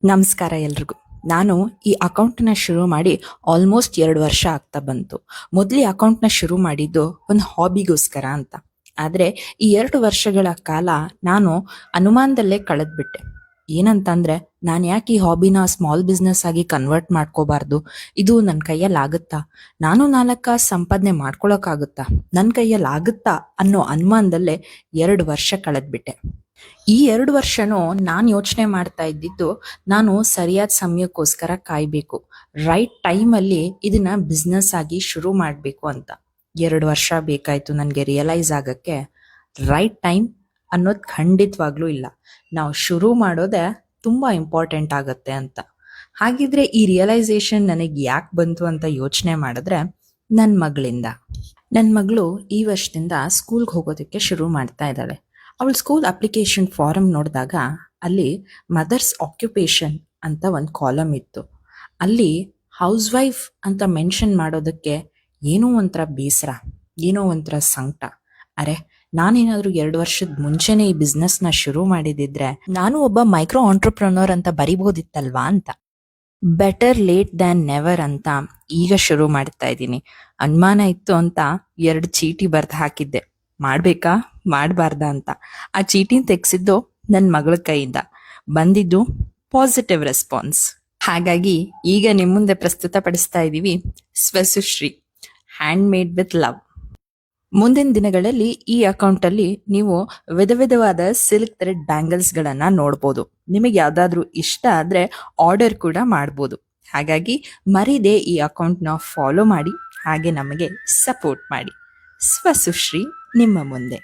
ನಮಸ್ಕಾರ ಎಲ್ರಿಗೂ. ನಾನು ಈ ಅಕೌಂಟ್ನ ಶುರು ಮಾಡಿ ಆಲ್ಮೋಸ್ಟ್ 2 ವರ್ಷ ಆಗ್ತಾ ಬಂತು. ಮೊದಲು ಈ ಅಕೌಂಟ್ನ ಶುರು ಮಾಡಿದ್ದು ಒಂದು ಹಾಬಿಗೋಸ್ಕರ ಅಂತ. ಆದರೆ ಈ 2 ವರ್ಷಗಳ ಕಾಲ ನಾನು ಅನುಮಾನದಲ್ಲೇ ಕಳೆದ್ಬಿಟ್ಟೆ. ಏನಂತಂದ್ರೆ, ನಾನು ಯಾಕೆ ಈ ಹಾಬಿನ ಸ್ಮಾಲ್ ಬಿಸ್ನೆಸ್ ಆಗಿ ಕನ್ವರ್ಟ್ ಮಾಡ್ಕೋಬಾರ್ದು? ಇದು ನನ್ನ ಕೈಯಲ್ಲಿ ಆಗುತ್ತಾ? ನಾನು 4 ಕಾಸು ಸಂಪಾದನೆ ಮಾಡ್ಕೊಳಕ್ಕಾಗುತ್ತಾ? ನನ್ನ ಕೈಯಲ್ಲಿ ಆಗುತ್ತಾ ಅನ್ನೋ ಅನುಮಾನದಲ್ಲೇ 2 ವರ್ಷ ಕಳೆದ್ಬಿಟ್ಟೆ. ಈ 2 ವರ್ಷನೂ ನಾನು ಯೋಚನೆ ಮಾಡ್ತಾ ಇದ್ದಿದ್ದು, ನಾನು ಸರಿಯಾದ ಸಮಯಕ್ಕೋಸ್ಕರ ಕಾಯ್ಬೇಕು, ರೈಟ್ ಟೈಮಲ್ಲಿ ಇದನ್ನ ಬಿಸ್ನೆಸ್ ಆಗಿ ಶುರು ಮಾಡಬೇಕು ಅಂತ. 2 ವರ್ಷ ಬೇಕಾಯ್ತು ನನಗೆ ರಿಯಲೈಸ್ ಆಗಕ್ಕೆ ರೈಟ್ ಟೈಮ್ ಅನ್ನೋದು ಖಂಡಿತವಾಗ್ಲೂ ಇಲ್ಲ. ನಾವು ಶುರು ಮಾಡೋದೇ ತುಂಬಾ ಇಂಪಾರ್ಟೆಂಟ್ ಆಗತ್ತೆ ಅಂತ. ಹಾಗಿದ್ರೆ ಈ ರಿಯಲೈಸೇಷನ್ ನನಗೆ ಯಾಕೆ ಬಂತು ಅಂತ ಯೋಚನೆ ಮಾಡಿದ್ರೆ, ನನ್ನ ಮಗಳಿಂದ. ನನ್ನ ಮಗಳು ಈ ವರ್ಷದಿಂದ ಸ್ಕೂಲ್ಗೆ ಹೋಗೋದಕ್ಕೆ ಶುರು ಮಾಡ್ತಾ ಇದ್ದಾಳೆ. ಅವಳು ಸ್ಕೂಲ್ ಅಪ್ಲಿಕೇಶನ್ ಫಾರಮ್ ನೋಡಿದಾಗ ಅಲ್ಲಿ ಮದರ್ಸ್ ಆಕ್ಯುಪೇಷನ್ ಅಂತ ಒಂದು ಕಾಲಮ್ ಇತ್ತು. ಅಲ್ಲಿ ಹೌಸ್ ವೈಫ್ ಅಂತ ಮೆನ್ಷನ್ ಮಾಡೋದಕ್ಕೆ ಏನೋ ಒಂಥರ ಬೇಸರ, ಏನೋ ಒಂಥರ ಸಂಕಟ. ಅರೆ, ನಾನೇನಾದ್ರೂ 2 ವರ್ಷದ ಮುಂಚೆನೆ ಈ ಬಿಸ್ನೆಸ್ನ ಶುರು ಮಾಡಿದಿದ್ರೆ ನಾನು ಒಬ್ಬ ಮೈಕ್ರೋ ಆಂಟ್ರಪ್ರನರ್ ಅಂತ ಬರಿಬೋದಿತ್ತಲ್ವಾ ಅಂತ. ಬೆಟರ್ ಲೇಟ್ ದ್ಯಾನ್ ನೆವರ್ ಅಂತ ಈಗ ಶುರು ಮಾಡ್ತಾ ಇದ್ದೀನಿ. ಅನುಮಾನ ಇತ್ತು ಅಂತ 2 ಚೀಟಿ ಬರ್ದು ಹಾಕಿದ್ದೆ, ಮಾಡ್ಬೇಕಾ ಮಾಡಬಾರ್ದಾ ಅಂತ. ಆ ಚೀಟಿನ ತೆಗ್ಸಿದ್ದು ನನ್ನ ಮಗಳ ಕೈಯಿಂದ. ಬಂದಿದ್ದು ಪಾಸಿಟಿವ್ ರೆಸ್ಪಾನ್ಸ್. ಹಾಗಾಗಿ ಈಗ ನಿಮ್ಮ ಮುಂದೆ ಪ್ರಸ್ತುತಪಡಿಸ್ತಾ ಇದ್ದೀವಿ ಸ್ವಸುಶ್ರೀ, ಹ್ಯಾಂಡ್ ಮೇಡ್ ವಿತ್ ಲವ್. ಮುಂದಿನ ದಿನಗಳಲ್ಲಿ ಈ ಅಕೌಂಟಲ್ಲಿ ನೀವು ವಿಧವಾದ ಸಿಲ್ಕ್ ಥ್ರೆಡ್ ಬ್ಯಾಂಗಲ್ಸ್ಗಳನ್ನ ನೋಡ್ಬೋದು. ನಿಮಗೆ ಯಾವ್ದಾದ್ರು ಇಷ್ಟ ಆದ್ರೆ ಆರ್ಡರ್ ಕೂಡ ಮಾಡ್ಬೋದು. ಹಾಗಾಗಿ ಮರೀದೆ ಈ ಅಕೌಂಟ್ನ ಫಾಲೋ ಮಾಡಿ, ಹಾಗೆ ನಮಗೆ ಸಪೋರ್ಟ್ ಮಾಡಿ. ಸ್ವಸುಶ್ರೀ ನಿಮ್ಮ ಮುಂದೆ.